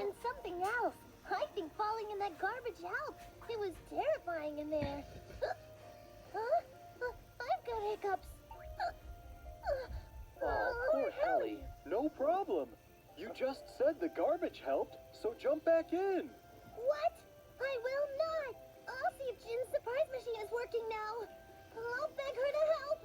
And something else. I think falling in that garbage helped. It was terrifying in there. Huh? I've got hiccups. Oh, poor Hallie. No problem. You just said the garbage helped, so jump back in. What? I will not. I'll see if Jin's surprise machine is working now. I'll beg her to help.